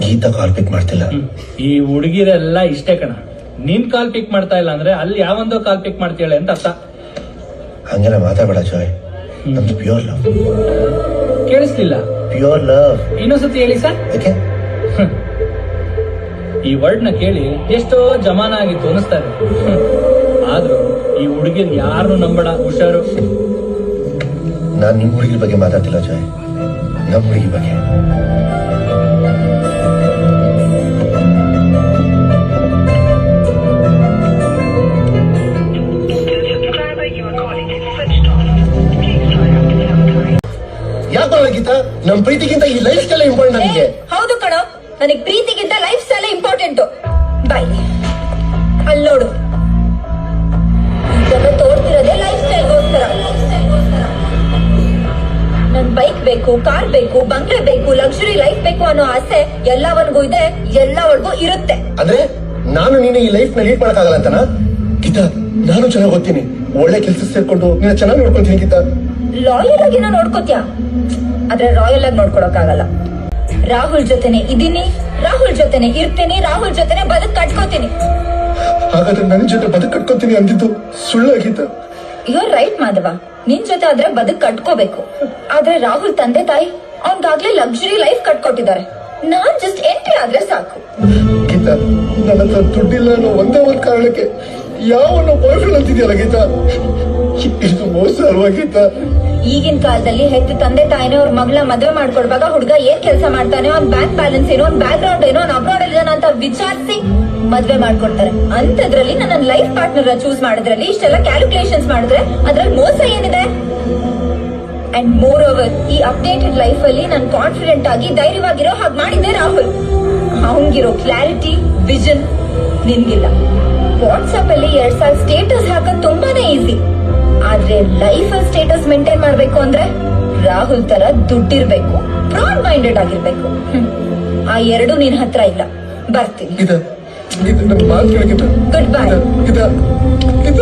ಗೀತಾ ಕಾಲ್ ಪಿಕ್ ಮಾಡ್ತಿಲ್ಲ. ಈ ಹುಡುಗಿರೆಲ್ಲ ಇಷ್ಟೇ ಕಣ. ನೀನ್ ಕಾಲ್ ಪಿಕ್ ಮಾಡ್ತಾ ಇಲ್ಲ ಅಂದ್ರೆ ಅಲ್ಲಿ ಯಾವೊಂದೋ ಕಾಲ್ ಪಿಕ್ ಮಾಡ್ತೀಳೆ ಅಂತ ಅರ್ಥ. ಹಂಗೆಲ್ಲ ಮಾತಾಡಬೇಡ ಜಾಯ್. ನಮ್ದು ಪ್ಯೂರ್ ಲವ್. ಕೇಳಿಸ್ಲಿಲ್ಲ? Pure love. ಇನ್ನೊಂದ್ಸತಿ ಹೇಳಿ ಸರ್. ಯಾಕೆ? ಈ ವರ್ಡ್ ನ ಕೇಳಿ ಎಷ್ಟೋ ಜಮಾನ ಆಗಿತ್ತು ಅನಿಸ್ತಾ ಇದೆ. ಆದ್ರೂ ಈ ಹುಡುಗಿರ್ ಯಾರು ನಂಬಡ. ಹುಷಾರು. ನಾನ್ ನಿಮ್ ಹುಡುಗಿ ಬಗ್ಗೆ ಮಾತಾಡ್ತಿಲ್ಲ ಜಾಯ್, ನಮ್ ಹುಡುಗಿ ಬಗ್ಗೆ. ಯಾಕೆ ಗೀತಾ, ನಮ್ ಪ್ರೀತಿಗಿಂತ ಈ ಲೈಫ್ ಸ್ಟೈಲ್ ಇಂಪಾರ್ಟೆಂಟ್ ನನಗೆ. ಹೌದು ಕಣೋ, ನನಗೆ ಪ್ರೀತಿಗಿಂತ ಲೈಫ್ ಸ್ಟೈಲ್ ಇಂಪಾರ್ಟೆಂಟ್. ಬೈ ಅಲ್ಲಿ ನೋಡು, ಇದೆಲ್ಲ ತೋರ್ತಿರೋದೇ ಲೈಫ್ ಸ್ಟೈಲ್ಗೋಸ್ಕರ. ನನ್ ಬೈಕ್ ಬೇಕು, ಕಾರ್ ಬೇಕು, ಬಂಗ್ಲೆ ಬೇಕು, ಲಕ್ಸುರಿ ಲೈಫ್ ಬೇಕು ಅನ್ನೋ ಆಸೆ ಎಲ್ಲವನ್ಗೂ ಇದೆ, ಎಲ್ಲವರ್ಗೂ ಇರುತ್ತೆ. ಅಂದ್ರೆ ನಾನು ನೀನು ಈ ಲೈಫ್ ನ ಲೀಡ್ ಮಾಡಕ್ಕಾಗಲ್ಲ ಅಂತನಾ? ಗೀತಾ, ನಾನು ಚೆನ್ನಾಗಿ ಓದ್ತೀನಿ, ಒಳ್ಳೆ ಕೆಲಸ ಸೇರ್ಕೊಂಡು ನೀನು ಚೆನ್ನಾಗಿ ನೋಡ್ಕೊಂತೀನಿ ಗೀತಾ. ಲಾಯಲ್ ಆಗಿ ನಾ ನೋಡ್ಕೋತ್ಯಾ, ಆದ್ರೆ ರಾಯಲ್ ಆಗಿ ನೋಡ್ಕೊಳಕ್ಕಾಗಲ್ಲ. ರಾಹುಲ್ ಜೊತೆನೆ ಇದೀನಿ, ರಾಹುಲ್ ಜೊತೆನೆ ಇರ್ತೀನಿ, ರಾಹುಲ್ ಜೊತೆನೆ ಬದುಕ್ ಕಟ್ಕೋತೀನಿ. ಹಾಗಾದ್ರೆ ನನ್ನ ಜೊತೆ ಬದುಕ್ ಕಟ್ಕೋತೀನಿ ಅಂದಿದ್ದು ಸುಳ್ಳಾಗಿತ್ತ? ಯುವರ್ ರೈಟ್ ಮಾಧವ, ನಿನ್ ಜೊತೆ ಆದ್ರೆ ಬದುಕ್ ಕಟ್ಕೋಬೇಕು. ಆದ್ರೆ ರಾಹುಲ್ ತಂದೆ ತಾಯಿ ಅವ್ನ್ಗಾಗ್ಲೇ ಲಕ್ಸುರಿ ಲೈಫ್ ಕಟ್ಕೊಟ್ಟಿದ್ದಾರೆ. ನಾನ್ ಜಸ್ಟ್ ಎಂಟ್ರಿ ಆದ್ರೆ ಸಾಕು. ಗೀತಾ, ನನ್ನ ಹತ್ರ ದುಡ್ಡಿಲ್ಲ ಅನ್ನೋ ಒಂದೇ ಒಂದ್ ಕಾರಣಕ್ಕೆ ಯಾವ ಬಾಯ್ ಫ್ರೆಂಡ್ ಅಂತಿದ್ಯಲ್ಲ ಗೀತಾ, ಇದು ಮೋಸ ಅಲ್ವಾ ಗೀತಾ? ಈಗಿನ ಕಾಲದಲ್ಲಿ ಹೆತ್ತ ತಂದೆ ತಾಯಿನೇ ಅವ್ರ ಮಗಳ ಮದ್ವೆ ಮಾಡ್ಕೊಡ್ವಾಗ ಹುಡುಗ ಏನ್ ಕೆಲಸ ಮಾಡ್ತಾನೆ, ಅವ್ನ್ ಬ್ಯಾಂಕ್ ಬ್ಯಾಲೆನ್ಸ್ ಏನೋ, ಅವ್ನ್ ಬ್ಯಾಕ್ ಗ್ರೌಂಡ್ ಏನೋ, ಅವ್ನ್ ಅಬ್ರಾಡ್ ಇದ್ದಾನ ಅಂತ ವಿಚಾರಿಸಿ ಮದ್ವೆ ಮಾಡ್ಕೊಡ್ತಾರೆ. ಅಂತದ್ರಲ್ಲಿ ನನ್ನ ಲೈಫ್ ಪಾರ್ಟ್ನರ್ ಚೂಸ್ ಮಾಡಿದ್ರಲ್ಲಿ ಇಷ್ಟೆಲ್ಲ ಕ್ಯಾಲ್ಕುಲೇಷನ್ಸ್ ಮಾಡಿದ್ರೆ ಅದ್ರಲ್ಲಿ ಮೋಸ ಏನಿದೆ? ಅಂಡ್ ಮೋರ್ ಓವರ್, ಈ ಅಪ್ಡೇಟೆಡ್ ಲೈಫ್ ಅಲ್ಲಿ ನಾನು ಕಾನ್ಫಿಡೆಂಟ್ ಆಗಿ ಧೈರ್ಯವಾಗಿರೋ ಹಾಗೆ ಮಾಡಿದ್ದೆ ರಾಹುಲ್. ಅವಂಗಿರೋ ಕ್ಲಾರಿಟಿ, ವಿಷನ್ ನಿನ್ಗಿಲ್ಲ. ವಾಟ್ಸ್ಆಪ್ ಅಲ್ಲಿ 2 ಸಾಲ ಸ್ಟೇಟಸ್ ಹಾಕೋದ್ ತುಂಬಾನೇ ಈಸಿ, ಆದ್ರೆ ಲೈಫ್ ಅಲ್ಲಿ ಸ್ಟೇಟಸ್ ಮೇಂಟೈನ್ ಮಾಡ್ಬೇಕು ಅಂದ್ರೆ ರಾಹುಲ್ ತರ ದುಡ್ಡಿರ್ಬೇಕು, ಬ್ರಾಡ್ ಮೈಂಡೆಡ್ ಆಗಿರ್ಬೇಕು. ಆ ಎರಡು ನಿನ್ ಹತ್ರ ಇಲ್ಲ. ಬರ್ತೀನಿ. ಗೀತಾ, ಗೀತಾ, ನನ್ನ ಮಾತು ಕೇಳು ಗೀತಾ. Good bye. ಗೀತಾ, ಗೀತಾ.